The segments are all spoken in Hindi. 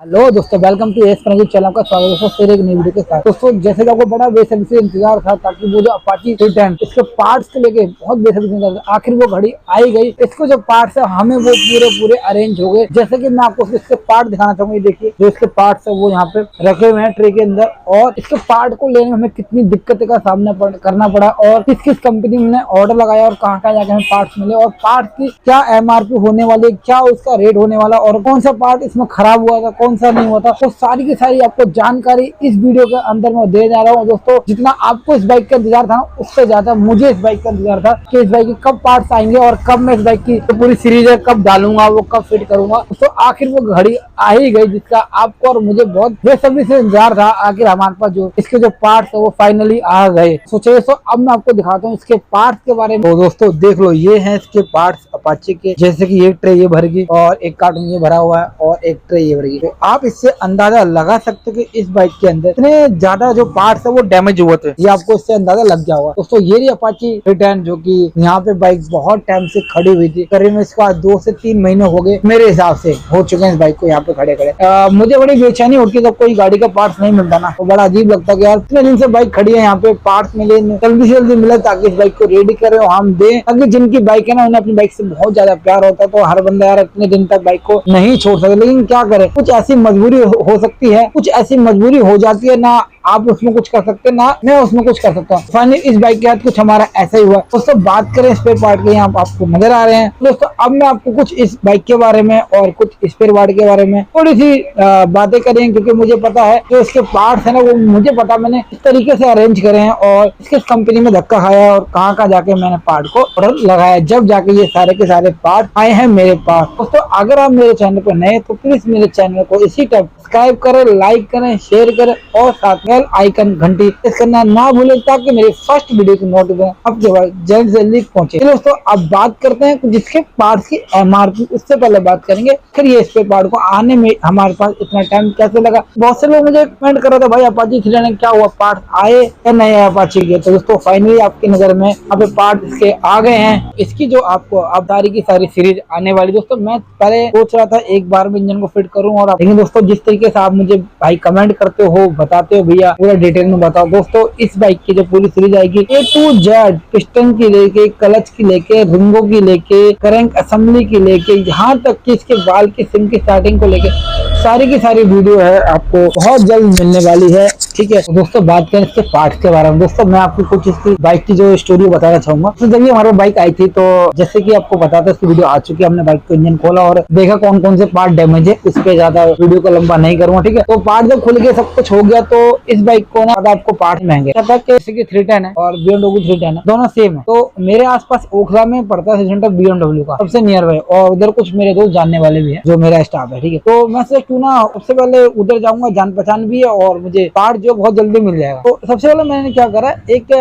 हेलो दोस्तों, welcome to S Pranjit channel का स्वागत है दोस्तों फिर एक नई वीडियो के साथ। दोस्तों जैसे कि आपको बड़ा बेसब्री से इंतजार था ताकि वो जो अपाची 310 इसके पार्ट्स को लेके बहुत बेसब्री से इंतजार था, आखिर वो घड़ी आई गई। इसको जो पार्ट्स है हमें वो पूरे पूरे अरेंज हो गए। जैसे कि मैं आपको इसके पार्ट दिखाना चाहूंगा। देखिए जो इसके पार्ट्स है वो यहाँ पे रखे हुए हैं ट्रे के अंदर, और इसके पार्ट को लेने में हमें कितनी दिक्कत का सामना करना पड़ा, और किस किस कंपनी में ऑर्डर लगाया और कहाँ जाके हमें पार्ट्स मिले, और पार्ट की क्या MRP होने वाली, क्या उसका रेट होने वाला, और कौन सा पार्ट इसमें खराब हुआ था कौन सा नहीं हुआ था, तो सारी की सारी आपको जानकारी इस वीडियो के अंदर मैं दे जा रहा हूँ। दोस्तों जितना आपको इस बाइक का इंतजार था उससे ज्यादा मुझे इस बाइक का इंतजार था कि इस बाइक के कब पार्ट्स आएंगे और कब मैं इस बाइक की तो पूरी सीरीज है कब डालूंगा, वो कब फिट करूंगा। तो आखिर वो घड़ी आ ही गई जिसका आपको और मुझे बहुत बेसब्री से इंतजार था। आखिर हमारे पास जो इसके जो पार्ट्स है वो फाइनली आ गए। सोचिए तो अब मैं आपको दिखाता हूँ इसके पार्ट्स के बारे में। तो दोस्तों देख लो, ये है इसके पार्ट्स अपाचे के। जैसे कि एक ट्रे ये भर गई और एक कार्टून ये भरा हुआ है और एक ट्रे ये भर गई। तो आप इससे अंदाजा लगा सकते हो कि इस बाइक के अंदर इतने ज्यादा जो पार्ट्स है वो डैमेज हुए थे। ये आपको इससे अंदाजा लग गया होगा। दोस्तों ये रही अपाची 310 जो कि यहाँ पे बाइक बहुत टाइम से खड़ी हुई थी। करीब इसको आज 2 से 3 महीने हो गए मेरे हिसाब से हो चुके हैं इस बाइक को यहाँ पे खड़े खड़े। मुझे बड़ी बेचैनी होती है जब कोई गाड़ी का पार्ट्स नहीं मिलता ना, तो बड़ा अजीब लगता है कि यार इतने दिन से बाइक खड़ी है, यहाँ पे पार्ट्स मिले, जल्दी से जल्दी मिले ताकि इस बाइक को रेडी करे और हम दे। ताकि जिनकी बाइक है ना उन्हें अपनी बाइक से बहुत ज्यादा प्यार होता है, तो हर बंदा यार इतने दिन तक बाइक को नहीं छोड़ सकता। लेकिन क्या करे, कुछ ऐसी मजबूरी हो सकती है, कुछ ऐसी मजबूरी हो जाती है ना आप उसमें कुछ कर सकते ना मैं उसमें कुछ कर सकता हूँ। फाइनली इस बाइक के साथ कुछ हमारा ऐसा ही हुआ। दोस्तों बात करें स्पेयर पार्ट के, यहाँ आपको नजर आ रहे हैं। दोस्तों अब मैं आपको कुछ इस बाइक के बारे में और कुछ स्पेयर पार्ट के बारे में थोड़ी सी बातें करें, क्योंकि मुझे पता है जो इसके पार्ट्स है ना वो मुझे पता, मैंने इस तरीके से अरेंज करे हैं और किस कंपनी में धक्का खाया और कहाँ जाके मैंने पार्ट को ऑर्डर लगाया, जब जाके ये सारे के सारे पार्ट आए हैं मेरे पास। दोस्तों अगर आप मेरे चैनल पर नए तो प्लीज मेरे चैनल को इसी टाइप सब्सक्राइब करें, लाइक करें, शेयर करें और साथ में आइकन घंटी प्रेस करना ना भूलें ताकि मेरे फर्स्ट वीडियो की नोटिफिकेशन आपके पास जल्द से जल्दी पहुंचे। दोस्तों अब बात करते हैं जिसके पार्ट्स की MRP। उससे पहले बात करेंगे फिर ये स्पेयर पार्ट को आने में हमारे पास इतना टाइम कैसे लगा। बहुत से लोग मुझे कमेंट कर रहे थे भाई अपाची 310 क्या हुआ, पार्ट आए या नहीं आए अपाची के। तो दोस्तों फाइनली आपकी नजर में अब पार्ट इसके आ गए हैं। इसकी जो आपको अब सारी की सारी सीरीज आने वाली। दोस्तों मैं पहले सोच रहा था एक बार में इंजन को फिट करूं, और लेकिन दोस्तों जिस तरीके से आप मुझे भाई कमेंट करते हो, बताते हो भैया पूरा डिटेल में बताओ। दोस्तों इस बाइक की जो पूरी सीरीज आएगी A to Z, पिस्टन की लेके क्लच की लेके रिंगों की लेके क्रैंक असेंबली की लेके यहाँ तक कि इसके बाल की सिम की स्टार्टिंग को लेके सारी की सारी वीडियो है आपको बहुत जल्द मिलने वाली है। ठीक है, तो दोस्तों बात करें इसके पार्ट्स के बारे में। दोस्तों मैं आपको कुछ इसकी बाइक की जो स्टोरी बताना चाहूंगा। तो जब ये हमारे बाइक आई थी तो जैसे कि आपको पता था इसकी वीडियो आ चुकी है, हमने बाइक को इंजन खोला और देखा कौन कौन से पार्ट डैमेज है। इस पे ज्यादा वीडियो को लंबा नहीं करूंगा। ठीक है, तो पार्ट जब खुल गया सब कुछ हो गया तो इस बाइक को ना आपको पार्ट महंगे जैसे कि 310 है और BMW 310 है, दोनों सेम है। तो मेरे आसपास ओखला में पड़ता है सेंटर BMW का सबसे नियर बाय, और उधर कुछ मेरे दोस्त जानने वाले भी है जो मेरा स्टाफ है। ठीक है, तो मैं सोच क्यों ना सबसे पहले उधर जाऊंगा, जान पहचान भी है और मुझे पार्ट जो बहुत जल्दी मिल जाएगा। तो सबसे पहले मैंने क्या करा, एक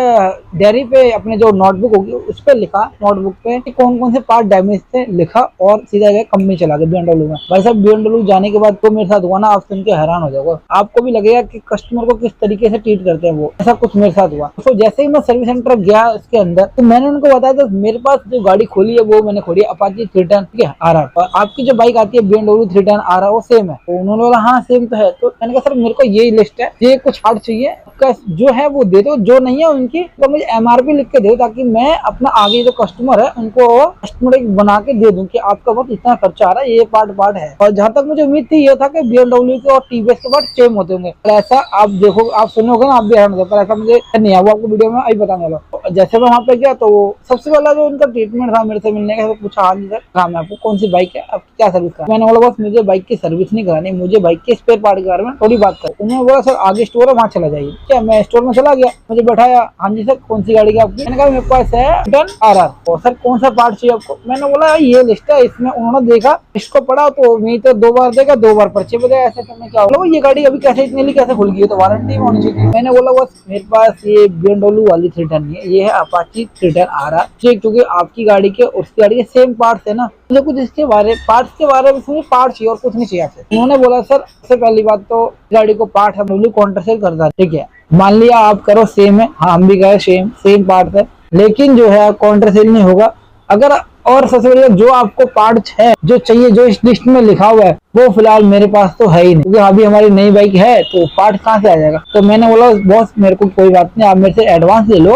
डायरी पे अपने जो नोटबुक होगी उस पर लिखा, नोटबुक पे कौन कौन से पार्ट डैमेज थे लिखा और सीधा गया कंपनी चला गया BMW में। भाई साहब BMW जाने के बाद तो मेरे साथ हुआ ना, आप सुन के हैरान हो जाओगे, आपको भी लगेगा कि कस्टमर को किस तरीके से ट्रीट करते हैं वो। ऐसा कुछ मेरे साथ हुआ। तो जैसे ही मैं सर्विस सेंटर गया इसके अंदर तो मैंने उनको बताया था मेरे पास जो गाड़ी खोली है वो मैंने खोली है अपाची 310, ठीक है, RR, और आपकी जो बाइक आती है BMW 310 RR वो सेम है। तो उन्होंने बोला हाँ सेम तो है। तो मैंने कहा सर मेरे को यही लिस्ट है, ये कुछ पार्ट चाहिए जो है वो दे दो, जो नहीं है उनकी तो मुझे MRP लिख के दे दो ताकि मैं अपना आगे जो कस्टमर है उनको कस्टमर बना के दे दूं कि आपका बहुत इतना खर्चा आ रहा है, ये पार्ट है। और जहां तक मुझे उम्मीद थी ये था कि BMW के और TVS के पार्ट सेम होते होंगे, पर ऐसा आप देखो, आप सुनोगे ना आप भी हैरान हो, पर ऐसा मुझे नहीं है। वो आपको वीडियो में अभी बताने वाला। जैसे मैं वहां पे गया तो सबसे पहला जो उनका ट्रीटमेंट था मेरे से मिलने का, पूछा हाँ जी सर काम है आपको, कौन सी बाइक है, आपकी क्या सर्विस का। मैंने बोला बस मुझे बाइक की सर्विस नहीं करानी, मुझे बाइक के स्पेयर पार्ट के बारे में थोड़ी बात कर। उन्होंने बोला सर आगे स्टोर है वहाँ चला जाइए। क्या, मैं स्टोर में चला गया, मुझे बैठाया, हाँ जी सर कौन सी गाड़ी की आपकी। मैंने कहा मेरे पास है 310 RR। और सर कौन सा पार्ट चाहिए आपको। मैंने बोला ये लिस्ट है, इसमें उन्होंने देखा इसको पढ़ा तो मैं तो 2 बार देखा, 2 बार पर्चे पे ऐसे करने क्या बोला ये गाड़ी अभी कैसे इतनी कैसे खुल गई, तो वारंटी में होनी चाहिए। मैंने बोला बस मेरे पास ये BMW वाली 310 नहीं है, ये है अपाची 310 RR। क्योंकि आपकी गाड़ी के उसकी गाड़ी के सेम पार्ट्स है ना, मुझे कुछ इसके बारे पार्ट्स के बारे में सिर्फ पार्ट चाहिए और कुछ नहीं चाहिए आपसे। उन्होंने बोला सर सबसे पहली बात तो गाड़ी को पार्ट हम लोग काउंटर से करता है। ठीक है, मान लिया आप करो सेम है, हाँ हम भी कहे सेम पार्ट है, लेकिन जो है काउंटर सेल नहीं होगा। अगर और सबसे बढ़िया जो आपको पार्ट्स है जो चाहिए, जो इस लिस्ट में लिखा हुआ है, वो फिलहाल मेरे पास तो है ही नहीं, क्योंकि अभी हमारी नई बाइक है तो पार्ट कहाँ से आ जाएगा। तो मैंने बोला बॉस मेरे को कोई बात नहीं, आप मेरे से एडवांस ले लो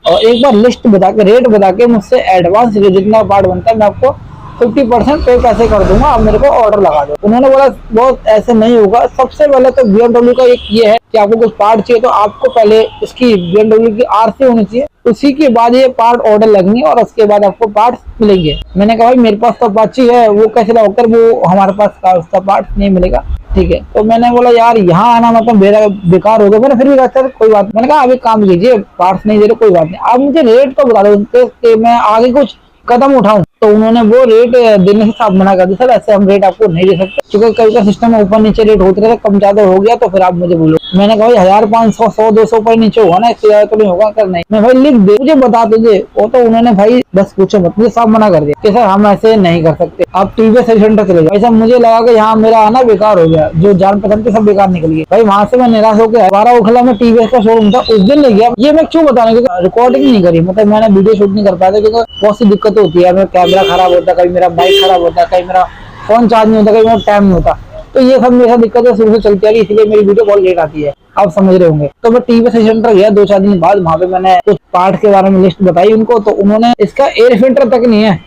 और एक बार लिस्ट बता के, रेट बता के मुझसे एडवांस ले, जितना पार्ट बनता है मैं आपको 50% पे पैसे कर दूंगा, आप मेरे को ऑर्डर लगा दो। उन्होंने बोला बहुत ऐसे नहीं होगा, सबसे पहले तो BMW का एक ये है कि आपको कुछ पार्ट चाहिए तो आपको पहले इसकी BMW की RC होनी चाहिए, उसी के बाद ये पार्ट ऑर्डर लगेंगे और उसके बाद आपको पार्ट मिलेंगे। मैंने कहा भाई मेरे पास तो अपाची है, वो कैसे लाकर, वो हमारे पास उसका पार्ट नहीं मिलेगा। ठीक है, तो मैंने बोला यार यहाँ आना मतलब मेरा बेकार हो गया। मैंने फिर भी कहा सर कोई बात, मैंने कहा अभी काम कीजिए, पार्ट्स नहीं दे रहे कोई बात नहीं, आप मुझे रेट तो बता दो कि मैं आगे कुछ कदम उठाऊं। तो उन्होंने वो रेट देने से साफ मना कर दिया, सर ऐसे हम रेट आपको नहीं दे सकते, क्योंकि कई का सिस्टम में ऊपर नीचे रेट होते रहते, कम ज्यादा हो गया तो फिर आप मुझे बोलो। मैंने कहा भाई 1000, 500, 100, 200 पर नीचे होगा ना, इससे ज्यादा तो नहीं होगा। कर नहीं, मैं भाई लिख दे, मुझे बता दीजिए। वो तो उन्होंने भाई बस पूछो मत, मुझे साफ मना कर दिया कि सर हम ऐसे नहीं कर सकते, आप TVS सर्विस सेंटर चले जाओ। ऐसा मुझे लगा कि यहाँ मेरा आना बेकार हो गया, जो जान पसंद थे सब बेकार निकल गए। भाई वहां से मैं निराश होकर बारह उखला में TVS का शोरूम था, उस दिन नहीं गया। ये मैं क्यों बताना, क्योंकि रिकॉर्डिंग नहीं करी, मतलब मैंने वीडियो शूट नहीं कर पाया था, क्योंकि बहुत सी दिक्कत होती है, मेरा कैमरा खराब होता है, कभी मेरा बाइक खराब होता है, कहीं मेरा फोन चार्ज नहीं होता, कहीं मेरा टाइम नहीं होता। तो ये सब मेरे साथ दिक्कतें शुरू से चलती आ रही, इसलिए मेरी वीडियो बहुत लेट आती है, आप समझ रहे होंगे। तो मैं TVS सर्विस सेंटर गया 2-4 दिन बाद, वहां पे मैंने कुछ पार्ट के बारे में लिस्ट बताई उनको, तो उन्होंने इसका एयर फिल्टर तक नहीं है,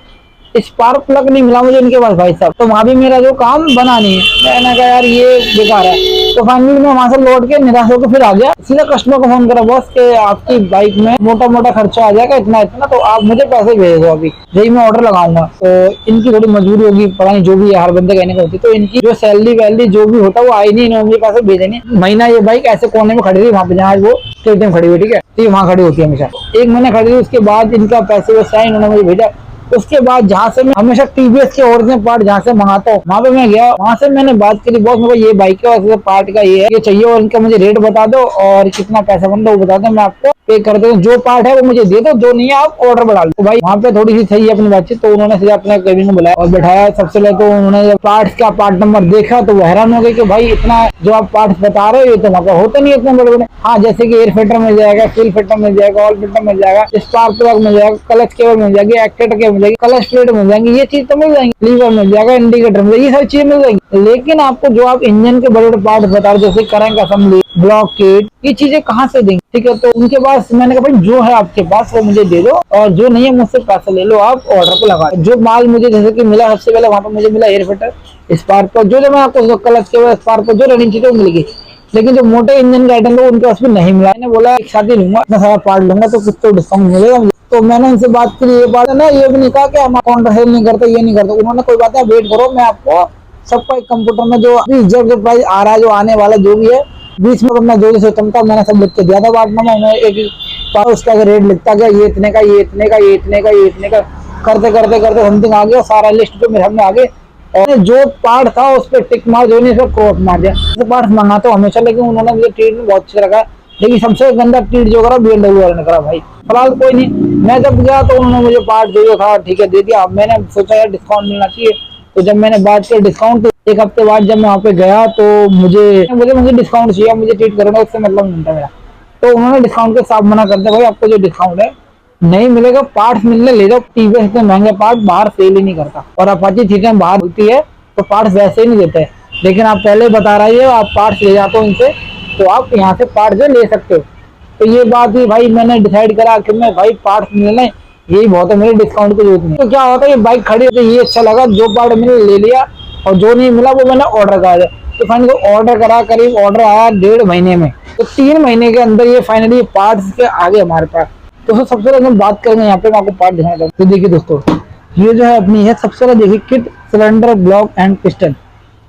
स्पार्क प्लग नहीं मिला मुझे इनके पास भाई साहब, तो वहां भी मेरा जो काम बना नहीं है। मैंने कहा यार ये बेकार है। तो फाइनली मैं वहां से लौट के निराश होकर फिर आ गया, सीधा कस्टमर को फोन करा, बॉस के आपकी बाइक में मोटा मोटा खर्चा आ जाएगा इतना इतना, तो आप मुझे पैसे भेज दो, अभी यही मैं ऑर्डर लगाऊंगा। तो इनकी थोड़ी मजबूरी होगी, पता नहीं जो भी है, हर बंदे कहने को होती, तो इनकी जो सैलरी वैलरी जो भी होता है वो आई नहीं, इन्होंने मुझे पैसे भेजे नहीं। महीना ये बाइक ऐसे कोने में खड़ी रही, वहां पे जहाँ वो KTM खड़ी हुई, ठीक है, तो वहां खड़ी होती है हमेशा, 1 महीने खड़ी रही। उसके बाद इनका पैसे वैसे आए, इन्होंने मुझे भेजा। उसके बाद जहाँ से मैं हमेशा TVS के ओरिजिनल पार्ट जहाँ से मंगाता हूँ, वहां पे मैं गया, वहां से मैंने बात करी, बॉस मेरे को ये बाइक का वैसे पार्ट का ये चाहिए और इनका मुझे रेट बता दो और कितना पैसा बनता है वो बता दो, मैं आपको पे कर देता हूँ, जो पार्ट है वो मुझे दे दो, जो नहीं है आप ऑर्डर बढ़ा लो। तो भाई वहाँ पे थोड़ी सी सही है अपनी बातचीत, तो उन्होंने सीधा अपने केबिन में बुलाया और बैठाया। सबसे पहले तो उन्होंने पार्ट्स का पार्ट नंबर देखा तो वो हैरान हो गए कि भाई इतना जो आप पार्ट्स बता रहे हो ये तो मतलब होता नहीं इतने बड़े बड़े। हाँ, जैसे कि एयर फिल्टर मिल जाएगा, फ्यूल फिल्टर मिल जाएगा, ऑयल फिल्टर मिल जाएगा, स्पार्क प्लग मिल जाएगा, क्लच केबल मिल जाएगी, एक्सेलेरेटर केबल मिल जाएगी, क्लच प्लेट मिल जाएंगी, ये चीज तो मिल जाएंगी, लीवर मिल जाएगा, इंडिकेटर मिल जाएगी, ये सारी चीजें मिल जाएंगी। लेकिन आपको जो आप इंजन के बड़े बड़े पार्ट बता रहे, जैसे करंट असेंबली, ब्लॉक किट, ये चीजें कहाँ से देंगे। ठीक है, तो उनके पास मैंने कहा भाई जो है आपके पास वो मुझे दे दो और जो नहीं है मुझसे पैसे ले लो, आप ऑर्डर पे लगा। जो माल मुझे जैसे कि मिला सबसे पहले वहां पर मुझे मिला एयर फिल्टर, स्पार्क पर जो मैं आपको क्लच के स्पार्क पर जो रनिंग चीजें मिल गई, लेकिन जो मोटे इंजन के आइटम थे उनके पास भी नहीं मिला। मैंने बोला एक साथ ही लूंगा, इतना सारा पार्ट लूंगा तो कुछ तो डिस्काउंट मिलेगा। तो मैंने उनसे बात की, ये बात है ना, ये भी नहीं कहा कि हम काउंटर सेल नहीं करते, ये नहीं करते। उन्होंने कोई बात है वेट करो, मैं आपको सबका एक कंप्यूटर में जो अभी जो प्राइस आ रहा है, जो आने वाला जो भी है, बीच में अपना जो सिस्टम था मैंने सब लिख के दिया था बाद में। मैं एक उसका रेट लिखता गया, ये इतने का, ये इतने का, ये इतने का, ये इतने का, करते करते करते समथिंग आ गया, सारा लिस्ट जो मेरे सामने आ गए। और जो पार्ट था उस पर टिक मार, जो नहीं उस पर क्रॉस मार दिया। पार्ट मंगाता हूँ हमेशा, लेकिन उन्होंने मुझे ट्रीटमेंट बहुत अच्छा लगा। लेकिन सबसे गंदा ट्रीट जो करा BMW वाले ने करा भाई। फिलहाल कोई नहीं, मैं जब गया तो उन्होंने मुझे पार्ट जो था ठीक है दे दिया। अब मैंने सोचा यार डिस्काउंट मिलना चाहिए, तो जब मैंने बात की डिस्काउंट, एक हफ्ते बाद जब मैं वहाँ पे गया तो मुझे डिस्काउंट चाहिए, मुझे ट्रीट करना, उससे मतलब नहीं था मेरा। तो उन्होंने डिस्काउंट के साथ मना कर दिया, भाई आपको जो डिस्काउंट है नहीं मिलेगा, पार्ट्स मिलने ले जाओ। TVS इतने महंगे पार्ट बाहर सेल ही नहीं करता, और अपाची ठीक बाहर होती है तो पार्ट्स वैसे ही नहीं देते हैं। लेकिन आप पहले बता रही हो, आप पार्ट्स ले जाते हो इनसे, तो आप यहाँ से पार्ट्स ले सकते हो। तो ये बात ही भाई मैंने डिसाइड करा कि मैं भाई पार्ट्स मिलने यही बहुत है, मेरे डिस्काउंट की जरूरत नहीं। तो क्या होता है, ये बाइक खड़ी होती है, ये अच्छा लगा, जो पार्ट मैंने ले लिया और जो नहीं मिला वो मैंने ऑर्डर करा दिया। तो फाइनली ऑर्डर करा, करीब ऑर्डर आया 1.5 महीने में, तो 3 महीने के अंदर ये फाइनली पार्ट्स के आगे हमारे पास। तो सबसे पहले हम बात करेंगे, यहाँ पे मैं आपको पार्ट दिखाना चाहूँ। तो देखिए दोस्तों, ये जो है अपनी है सबसे पहले देखिए kit, cylinder, block and piston.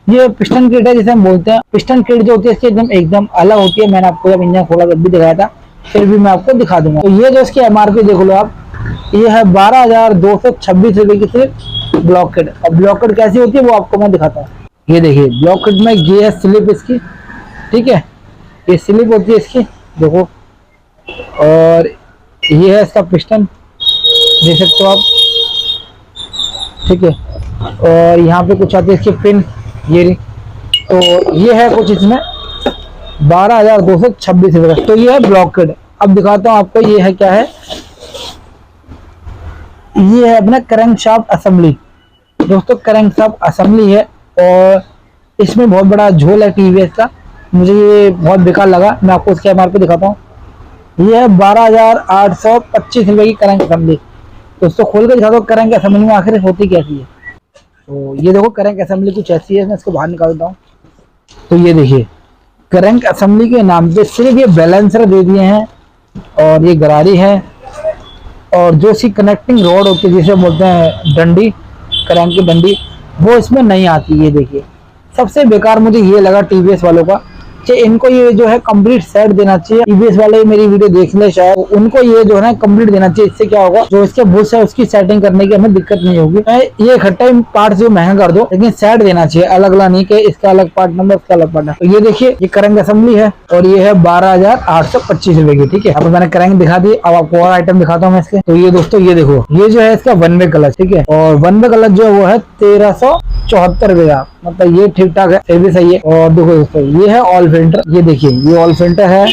ये पिस्टन किट है जिसे हम बोलते हैं। पिस्टन किट जो होती है इसकी एकदम अलग होती है। मैंने आपको जब इंजन खोला तब भी दिखाया था, फिर भी मैं आपको दिखा दूंगा। तो ये जो इसकी MRP देख लो आप, ये है 12,226 रुपए की सिर्फ ब्लॉक किट। अब ब्लॉक किट कैसी होती है वो आपको मैं दिखाता हूँ। ये देखिए ब्लॉक किट में ये है स्लिप इसकी, ठीक है, ये स्लिप होती है इसकी देखो, और ये है इसका पिस्टन, देख सकते हो आप, ठीक है। और यहाँ पे कुछ आती है इसकी पिन, ये तो ये है कुछ इसमें 12,226 रुपए। तो ये है ब्लॉक किट। अब दिखाता हूँ आपको ये है क्या है। ये है अपना क्रैंक शाफ्ट असेंबली। दोस्तों क्रैंक शाफ्ट असेंबली है और इसमें बहुत बड़ा झोल है टीवीएस का। मुझे ये बहुत बेकार लगा। मैं आपको इसके एमआरपी दिखाता हूँ। ये है 12,825 रुपए की क्रैंक असेंबली। दोस्तों खोल के दिखा दो क्रैंक असेंबली में आखिर होती कैसी है। तो ये देखो क्रैंक असेंबली कुछ ऐसी है। मैं इसको बाहर निकालता हूँ। तो ये देखिए क्रैंक असेंबली के नाम पे सिर्फ ये बैलेंसर दे दिए हैं और ये गरारी है और जो इसकी कनेक्टिंग रोड होती है जिसे बोलते हैं डंडी, क्रैंक की डंडी, वो इसमें नहीं आती। ये देखिए सबसे बेकार मुझे ये लगा टीवीएस वालों का कि इनको ये जो है कंप्लीट सेट देना चाहिए। टीवीएस वाले मेरी वीडियो देख ले शायद, उनको ये जो है ना कंप्लीट देना चाहिए। इससे क्या होगा, जो इसके बुश है उसकी सेटिंग करने की हमें दिक्कत नहीं होगी। ये इकट्ठा पार्ट जो महंगा कर दो, लेकिन सेट देना चाहिए अलग अलग, नहीं कि इसका अलग पार्ट नंबर इसका अलग पार्ट नंबर। तो ये देखिए ये क्रैंक असेंबली है और ये है 12,825 रुपए की। ठीक है, अब मैंने क्रैंक दिखा दी। अब आपको और आइटम दिखाता हूँ मैं इसके। तो ये दोस्तों ये देखो, ये जो है इसका वन वे क्लच। ठीक है, और वन वे क्लच जो है वो है 1374 रुपए का। मतलब ये ठीक ठाक है, फिर भी सही है। और देखो दोस्तों ये है ऑयल फिल्टर। ये देखिए ये ऑयल फिल्टर है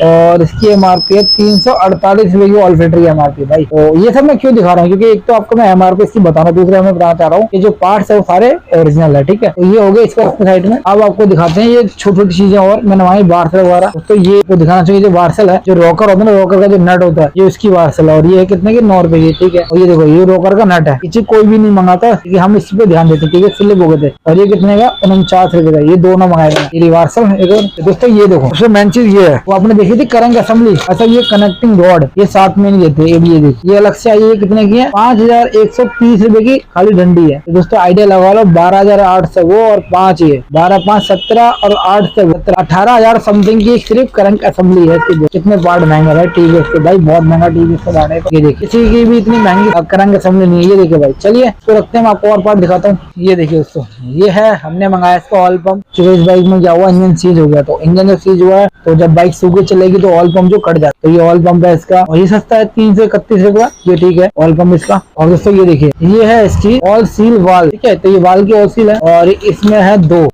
और इसकी एमआरपी है 348 रुपए की ऑयल फिल्टर की एमआरपी भाई। तो ये सब मैं क्यों दिखा रहा हूँ, क्योंकि एक तो आपको मैं एमआरपी इसकी बता रहा हूँ, दूसरा मैं बताना चाह रहा हूँ कि जो पार्ट्स है वो सारे ओरिजिनल है। ठीक है, तो ये हो गया इसका साइड में। अब आपको दिखाते हैं ये छोटी छोटी चीजें और मैंने वहां वार्सल वगैरह। तो ये को दिखाना चाहिए जो वार्सल है, जो रॉकर होता है ना, रॉकर का जो नट होता है, ये उसकी वार्सल है और ये है कितने की 9 रुपए की। ठीक है, और ये देखो ये रॉकर का नट है। इसे कोई भी नहीं मंगाता क्योंकि हम इस पे ध्यान देते, ठीक है, स्लिप हो गए थे। और ये कितने का 49 रुपए का। ये दोनों मंगाए गए। ये रिवर्सल है। दोस्तों ये देखो सबसे मेन चीज ये है, वो आपने देखी थी क्रैंक असेंबली। अच्छा ये कनेक्टिंग रॉड ये साथ में नहीं देते। ये देखिए ये अलग से आई है। कितने की है, 5,130 रुपए की खाली डंडी है। तो दोस्तों आइडिया लगा लो, 12,800 वो और 5 ये 12 5 17 और 8 से 18,000 समथिंग की सिर्फ क्रैंक असेंबली है। कितने पार्ट महंगे भाई टीवीएस के, भाई बहुत महंगा टीवीएस का पार्ट है। ये देखिए किसी की भी इतनी महंगी क्रैंक असेंबली नहीं है। ये देखिए भाई, चलिए तो रखते हैं, मैं आपको और पार्ट दिखाता हूँ। ये देखिए दोस्तों ये है, हमने मंगाया इसका ऑयल पंप। जो इस बाइक में क्या हुआ, इंजन सीज हो गया। तो इंजन जब सीज हुआ है तो जब बाइक सूखे चलेगी तो ऑयल पंप जो कट जाता है। तो ये ऑयल पंप है इसका और ये सस्ता है 331 रुपए का। ये ठीक है ऑयल पंप इसका। और दोस्तों ये देखिए ये है इसकी ऑयल सील वाल। ठीक है, तो ये वाल की ऑयल सील है और इसमें है दो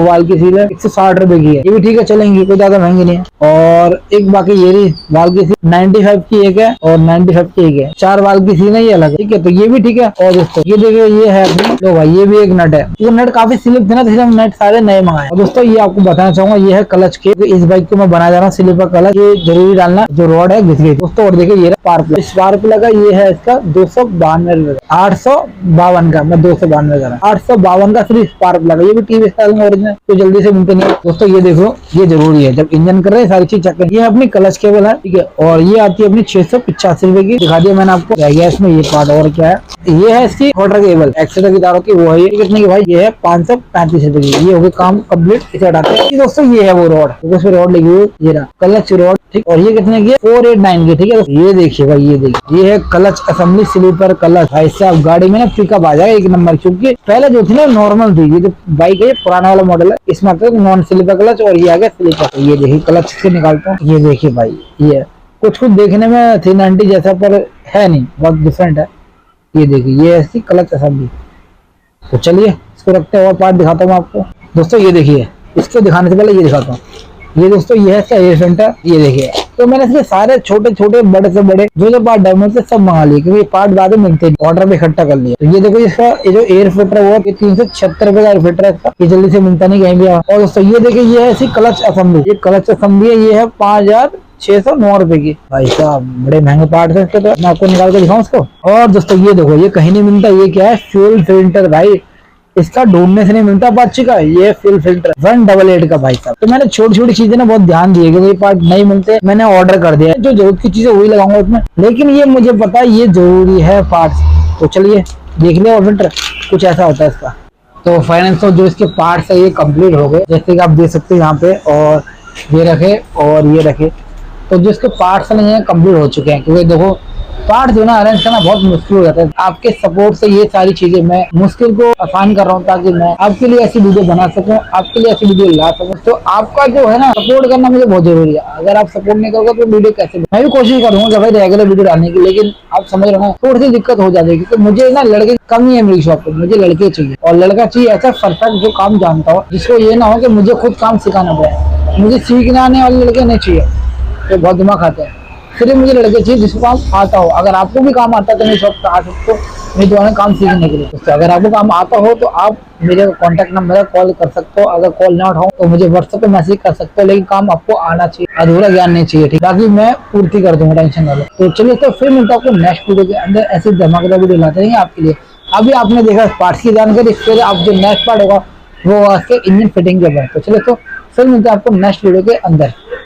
वाल की सील है। 160 रुपए की है। ये भी ठीक है, चलेंगी, कोई ज्यादा महंगी नहीं है। और एक बाकी ये रही वाल की सील 95 की एक है और 95 की एक है। 4 वाल की सील है, ये अलग है। ठीक है, तो ये भी ठीक है। और दोस्तों ये देखिए ये है अपनी, लो भाई ये भी एक नट है। ये नट काफी स्लिप थे ना, तो नट सारे नए मंगाए। और दोस्तों ये आपको बताना चाहूंगा, ये है क्लच के। तो इस बाइक को मैं बना जा रहा हूँ स्लीपर क्लच, ये जरूरी डालना, जो रॉड है घिस गई दोस्तों। और देखिए ये स्पार्क प्लग, स्पार्क प्लग है, ये है इसका 292 रुपए का, 852 का, मैं 292 का 852 का सिर्फ स्पार्क प्लग है। ये भी टीवीएस का ओरिजिनल, तो जल्दी से मिलते नहीं है दोस्तों। ये देखो ये जरूरी है जब इंजन कर रहे हैं, सारी चीज चेक करें। ये अपनी क्लच केबल है। ठीक है, और ये आती है अपनी 685 रुपए की। दिखा दिया मैंने आपको। क्या इसमें ये पार्ट और क्या है, ये है इसकी वाटर केबल एक्स्ट्रा की तारों की, वो है। ये कितने की भाई, ये है 535 रुपए की। ये हो गया काम कंप्लीट। इसे हटाते हैं दोस्तों। ये है वो रॉड, उसमें रॉड लगी हुई, ये रहा क्लच रॉड। ठीक, और ये कितने की है, 489 की। ठीक है, ये देखिए भाई, ये देखिए ये है क्लच असेंबली स्लीपर क्लच। भाई साहब गाड़ी में ना पिकअप आ जाएगा एक नंबर, क्योंकि पहले जो थी ना नॉर्मल थी। ये जो बाइक है पुराना वाला मॉडल है, इसमें नॉन स्लीपर क्लच और ये आ गया स्लीपर। ये देखिए क्लच से निकालता हूँ। ये देखिए भाई, ये कुछ देखने में 390 जैसा पर है नहीं, बहुत डिफरेंट है। ये देखिए ये ऐसी क्लच असेंबली। तो चलिए इसको रखते हैं और पार्ट दिखाता हूँ आपको। दोस्तों ये देखिए, इसको दिखाने से पहले ये दिखाता हूँ। ये दोस्तों ये है इसका एयर फिल्टर। ये देखिए, तो मैंने इसके सारे छोटे छोटे बड़े से बड़े जो पार्ट डायमंड से सब मंगा लिए, क्योंकि पार्ट बाद में मिलते नहीं, ऑर्डर पे इकट्ठा कर लिया। तो ये देखो इसका ये जो एयर फिल्टर है वो 376 रुपए का एयर फिल्टर है इसका। ये जल्दी से मिलता नहीं कहीं भी। और दोस्तों ये देखिए ये है इसकी क्लच असेंबली। ये क्लच असेंबली है, ये है 5,609 रुपए की। भाई साहब बड़े महंगे पार्ट है इसके। तो मैं आपको निकाल के दिखाऊं इसको। और दोस्तों ये देखो, ये कहीं नहीं मिलता। ये क्या है, फ्यूल फिल्टर। भाई इसका ढूंढने से नहीं मिलता अपाचे का, ये फ्यूल फिल्टर 188 का। भाई साहब तो मैंने छोटी छोटी चीजें ना बहुत ध्यान दिए, क्योंकि पार्ट नहीं मिलते, मैंने ऑर्डर कर दिया। जो जरूरत की चीजें वही लगाऊंगा उसमें, लेकिन ये मुझे पता है ये जरूरी है पार्ट्स। तो चलिए देख लिया और फिल्टर कुछ ऐसा होता है इसका। तो फाइनेंस तो जो इसके पार्ट्स है ये कंप्लीट हो गए, जैसे कि आप देख सकते हैं यहाँ पे। और ये रखे और ये रखे, तो जो इसके पार्ट्स नहीं है कंप्लीट हो चुके हैं। क्योंकि देखो पार्ट जो ना अरेंज करना बहुत मुश्किल हो जाता है। आपके सपोर्ट से ये सारी चीजें मैं मुश्किल को आसान कर रहा हूँ, ताकि मैं आपके लिए ऐसी वीडियो बना सकूं, आपके लिए ऐसी वीडियो ला सकूं। तो आपका जो है ना सपोर्ट करना मुझे बहुत जरूरी है। अगर आप सपोर्ट नहीं करोगे तो वीडियो कैसे, मैं भी कोशिश करूंगा भाई रेगुलर वीडियो डालने की, लेकिन आप समझ रहे हो थोड़ी सी दिक्कत हो जाती है। क्योंकि मुझे ना लड़के कमी है मेरी शॉप पे, मुझे लड़के चाहिए। और लड़का चाहिए ऐसा परफेक्ट जो काम जानता हो, जिसको ये ना हो कि मुझे खुद काम सिखाना पड़े। मुझे सीखने आने वाले लड़के नहीं चाहिए, तो बहुत दिमाग खाते हैं। सिर्फ मुझे लड़के चाहिए जिसको काम आता हो। अगर आपको भी काम आता है तो मेरे शॉप पे आ सकते हो मेरी दुकान में काम सीखने के लिए। तो अगर आपको काम आता हो तो आप मेरे कॉन्टैक्ट नंबर है, कॉल कर सकते हो। अगर कॉल ना उठाओ तो मुझे व्हाट्सएप पे मैसेज कर सकते हो, लेकिन काम आपको आना चाहिए, अधूरा ज्ञान नहीं चाहिए, ठीक। बाकी मैं पूर्ति कर दूंगा, टेंशन ना लो। तो चलिए, तो फिर मिलता हूँ आपको नेक्स्ट वीडियो के अंदर। ऐसे धमाकेदार वीडियो लाते रहेंगे आपके लिए। अभी आपने देखा पार्ट्स की जानकारी, फिर आप जो नेक्स्ट पार्ट होगा वो इसके इंजन फिटिंग के ऊपर। तो चलिए, तो फिर मिलते हैं आपको नेक्स्ट वीडियो के अंदर।